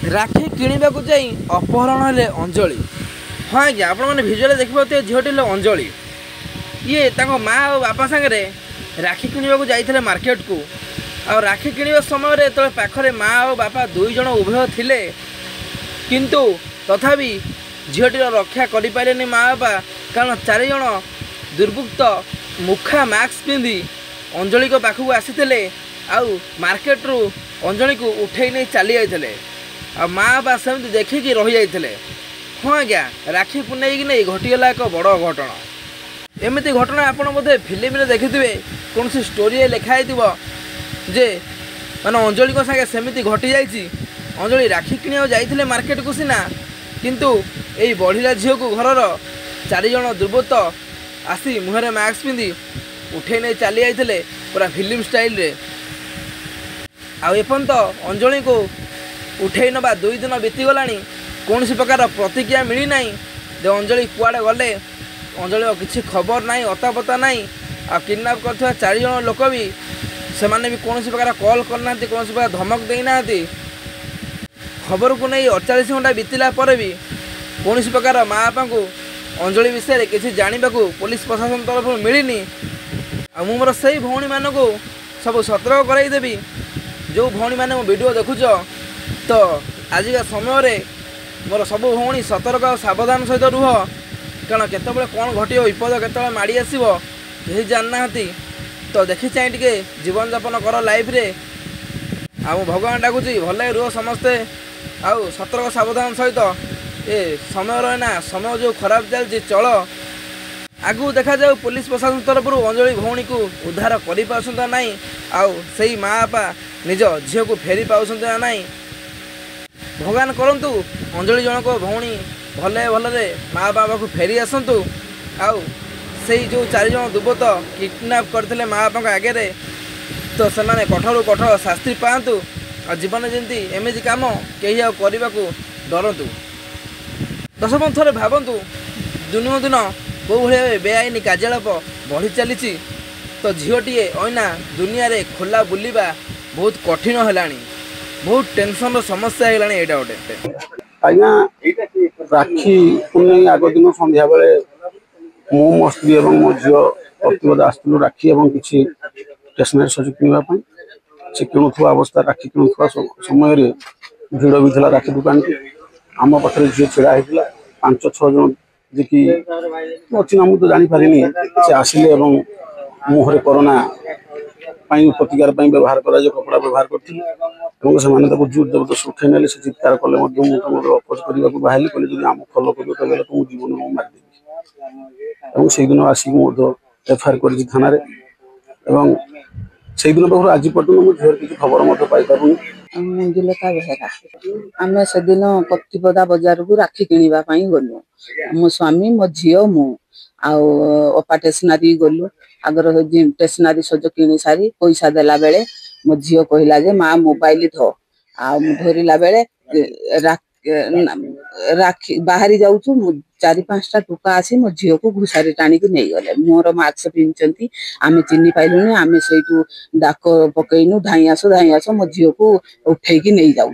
राखी किणवा जाई अपहरण हेले अंजलि। हाँ आज्ञा आपण मैंने भिजुआल देखिए झीटी हेल्ले अंजलि ये माँ और बापा सागर राखी किणवा जाते मार्केट को आ राखी किणवा समय तो पाखरे माँ और बापा दुई जन उभय थिले किंतु तथापि झीटीर रक्षा करें माँ बापा कारण चार जन दुर्वृत्त मुखा मास्क पिंधि अंजलि पाखक आसी आउ मार्केट रू अंजलि को उठे नहीं चली जाते आ माँ बापा सेमती देखिकी रही जाते। हाँ आज्ञा राखी पूर्णिमा की नहीं घटीगला एक बड़ घटना। एमती घटना आपड़ बोधे फिल्म में देखिथे कौन सी स्टोरी लिखाई जे मैंने अंजलि सागे सेमती घटी जाइए। अंजलि राखी किणा जाते मार्केट को सीना किंतु यही बढ़िला झील को घरर चार जन दुर्वृत्त आसी मुहर मास्क पिंधि उठे नहीं चली जाते पूरा फिल्म स्टाइल रे। आपर्यंत अंजलि को उठे नवा 2 दिन बीतीगला कौन सी प्रकार प्रतिक्रिया मिली ना। अंजलि कुआड़े गले अंजलि किसी खबर ना अता पता ना आ किडनैप कर 4 जन लोक भी से माने भी कौन प्रकार कॉल करना कौन प्रकार धमक देना खबर को नहीं 48 घंटा बीतला पर भी कौन प्रकार माँ बापा को अंजलि विषय किसी जानवा को पुलिस प्रशासन तरफ मिलनी। मोर से भौणी मान को सब सतर्क करदेवी जो भौणी मैंने मो वीडियो देखुच तो आजिका समय मोर सब भौणी सतर्क सावधान सहित रुह कारण केतबे कौन घटो विपद केतबे माड़ी आसो यही जानना तो देखी चाहे टे जीवन यापन कर लाइफ रे आ भगवान डाकुची भले रुह समस्ते आउ सतर्क सावधान सहित ये समय रहा समय जो खराब चलती चल आगू देखा जाऊ पुलिस प्रशासन तरफ अंजलि भौणी को उद्धार कर पार्संता ना आउ से माँ बापा निज झील को फेरी पाउछंत ना ना। भगवान करंतु अंजलि जनक भौणी भले भले माँ बापा को फेरी आसतु आउ से जो 4 जन दुर्वृत्त किडनैप करते माँ बापा आगे तो से कठोर कठोर शास्ति पातु आ जीवन जमी एमती कम कहीं करने को डरतु। दर्शक थे भावतु दिन दिन कौ भाई बेआईन कार्यकलाप बढ़ी चली तो झीटी अना दुनिया रे खोला बुलवा बहुत कठिन है बहुत टेंशन समस्या है यहाँ गोटे आज्ञा राखी पूर्णिमा आग दिन संध्या बेले मो मो स्त्री और मो झील प्रतिपद आसलु राखी और किसी स्टेसनारी सज किणवाई से किणुवा अवस्था राखी किणुवा समय भिड़ भी था राखी दुकान की आम पाखे झील ढड़ा होता 5-6 जन जी कि अच्छी ना मुझे तो जापारे से आसिले मुहर कोरोना प्रतिकार व्यवहार कर कपड़ा व्यवहार करते जोर जबरदस्त उठे ना से चित्कार कले अपोज करने को बाहर कहले आम फलो कर तुम जीवन को मारिदेवी से दिन आसिक एफआईआर कर थाना से दिन पाखर आज पर्यटन मुझे किसी खबर पाई पारूनी। मंजुलता बेहरा आम से दिन प्रतिपदा बजार को राखी किणवाई गलु मो स्वामी मो झी मु अपा स्टेसनारी गलु आगर स्टेसनारी सज कि सारी पैसा देला बेले मो झी कहला जे माँ मोबाइल ध आ धरला बेले राखी बाहरी जाऊँ 4-5टा टुका आसी मो झील को घुसारी टाणिकी नहीं गले मोर मास्क पिंधि आम चिन्ह पाइलुनि आम से डाक पकईनु धाई आस मो झील को उठेकी नहीं जाऊँ।